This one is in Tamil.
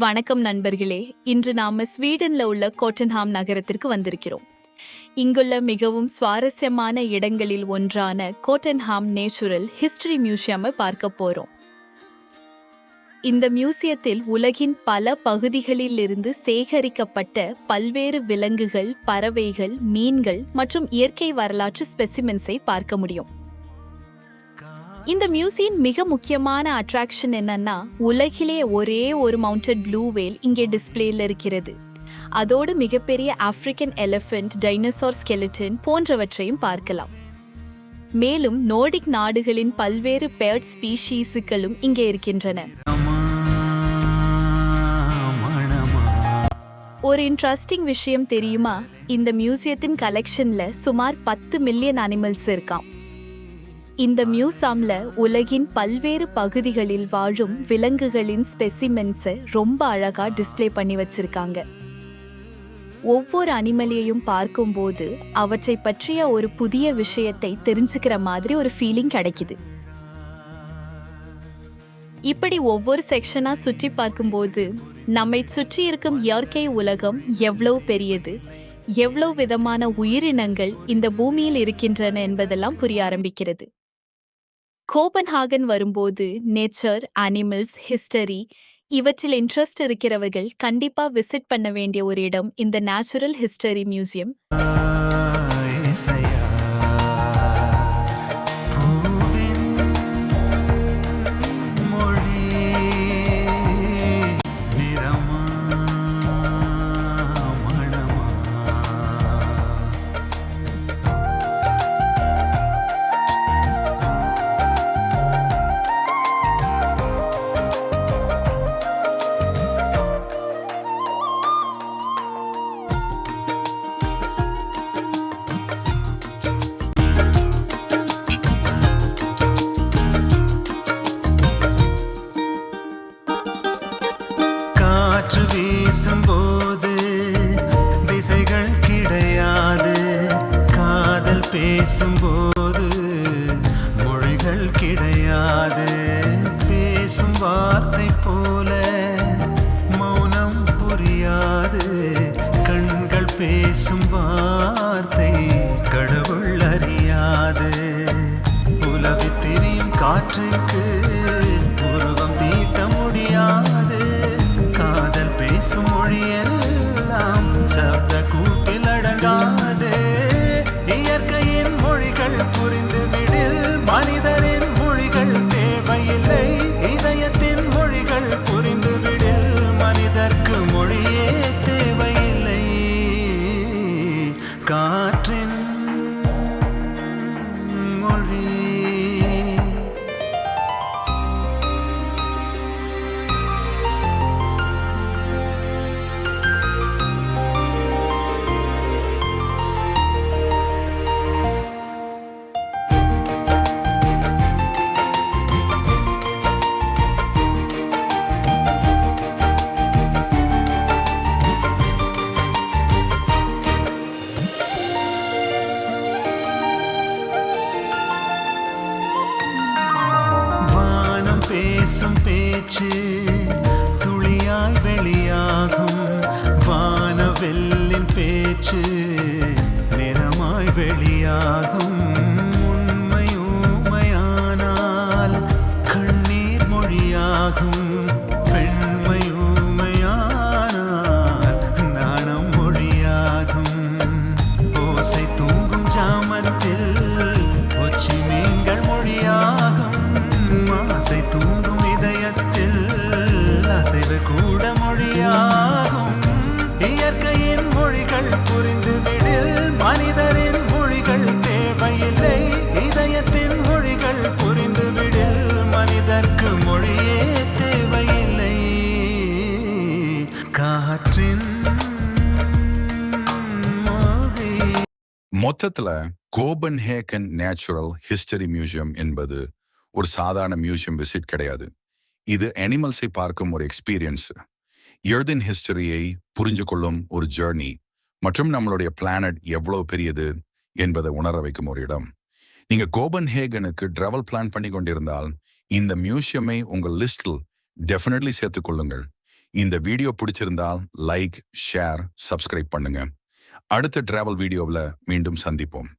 வணக்கம் நண்பர்களே. இன்று நாம ஸ்வீடன்ல உள்ள கோட்டன்ஹாம் நகரத்திற்கு வந்திருக்கிறோம். இங்குள்ள மிகவும் சுவாரஸ்யமான இடங்களில் ஒன்றான கோட்டன்ஹாம் நேச்சுரல் ஹிஸ்டரி மியூசியமை பார்க்க போறோம். இந்த மியூசியத்தில் உலகின் பல பகுதிகளில் இருந்து சேகரிக்கப்பட்ட பல்வேறு விலங்குகள், பறவைகள், மீன்கள் மற்றும் இயற்கை வரலாற்று ஸ்பெசிமென்ஸை பார்க்க முடியும். இந்த மியூசியம் மிக முக்கியமான அட்ராக்ஷன் என்னன்னா, உலகிலே ஒரே ஒரு மவுண்டட் ப்ளூ வேல் இங்கே டிஸ்பிளேல இருக்கிறது. அதோடு மிகப்பெரிய ஆப்பிரிக்கன் எலிஃபென்ட், டைனோசார் ஸ்கெலிட்டன் போன்றவற்றையும் பார்க்கலாம். மேலும் நோர்டிக் நாடுகளின் பல்வேறு பேர்ட் ஸ்பீஷீஸுகளும் இங்கே இருக்கின்றன. ஒரு இன்ட்ரெஸ்டிங் விஷயம் தெரியுமா? இந்த மியூசியத்தின் கலெக்ஷன்ல சுமார் 10 மில்லியன் அனிமல்ஸ் இருக்காம். இந்த மியூசியம்ல உலகின் பல்வேறு பகுதிகளில் வாழும் விலங்குகளின் ஸ்பெசிமென்ஸை ரொம்ப அழகா டிஸ்ப்ளே பண்ணி வச்சிருக்காங்க. ஒவ்வொரு அனிமலையையும் பார்க்கும்போது அவற்றை பற்றிய ஒரு புதிய விஷயத்தை தெரிஞ்சுக்கிற மாதிரி ஒரு ஃபீலிங் கிடைக்குது. இப்படி ஒவ்வொரு செக்ஷனா சுற்றி பார்க்கும்போது நம்மை சுற்றி இருக்கும் இயற்கை உலகம் எவ்வளவு பெரியது, எவ்வளவு விதமான உயிரினங்கள் இந்த பூமியில் இருக்கின்றன என்பதெல்லாம் புரிய ஆரம்பிக்கிறது. கோபன்ஹாகன் வரும்போது நேச்சர், அனிமல்ஸ், ஹிஸ்டரி இவற்றில் இன்ட்ரெஸ்ட் இருக்கிறவர்கள் கண்டிப்பா விசிட் பண்ண வேண்டிய ஒரு இடம் இந்த நேச்சுரல் ஹிஸ்டரி மியூசியம். வீசும்போது திசைகள் கிடையாது, காதல் பேசும்போது மொழிகள் கிடையாது. பேசும் வார்த்தை போல மௌனம் புரியாது, கண்கள் பேசும் வார்த்தை கடவுள் அறியாது. உலவி திரியும் காற்றுக்கு உருவம் தீட்ட முடியாது, காதல் பேசும் மொழியெல்லாம் சப்த கூட்டில் அடங்காது. இயற்கையின் மொழிகள் புரிந்துவிடில் மனிதரின் மொழிகள் தேவையில்லை, இதயத்தின் மொழிகள் புரிந்துவிடில் மனிதர்க்கு மொழியே தேவையில்லை. காற்றின் மொழி பேசும் பேச்சு துளியாய் வெளியாகும், வானவெல்லின் பேச்சு நிறமாய் வெளியாகும். உண்மை ஊமையானால் கண்ணீர் மொழியாகும், பெண்மை ஊமையானால் நாணம் மொழியாகும். ஓசை தூங்கும் ஜாமத்தில் உச்சி மீன்கள் மொழியாகும், ஆசை தூங்கும் இதயத்தில் அசைவு கூட மொழியாகும். இயற்கையின் மொழிகள் புரிந்துவிடில் மனிதரின் மொழிகள் தேவையில்லை, இதயத்தின் மொழிகள் புரிந்துவிடில் மனிதர்க்கு மொழியே தேவையில்லை. காற்றின் மொழி. மொத்தத்துல கோபன்ஹேகன் நேச்சுரல் ஹிஸ்டரி மியூசியம் என்பது ஒரு சாதாரண மியூசியம் விசிட் கிடையாது. இது அனிமல்ஸை பார்க்கும் ஒரு எக்ஸ்பீரியன்ஸ், எர்தின் ஹிஸ்டரியை புரிஞ்சு கொள்ளும் ஒரு ஜேர்னி மற்றும் நம்மளுடைய பிளானட் எவ்வளவு பெரியது என்பதை உணர வைக்கும் ஒரு இடம். நீங்க கோபன்ஹேகனுக்கு டிராவல் பிளான் பண்ணி கொண்டிருந்தால் இந்த மியூசியமை உங்கள் லிஸ்டில் டெஃபினெட்லி சேர்த்துக் கொள்ளுங்கள். இந்த வீடியோ பிடிச்சிருந்தால் லைக், ஷேர், சப்ஸ்கிரைப் பண்ணுங்க. அடுத்த டிராவல் வீடியோவில் மீண்டும் சந்திப்போம்.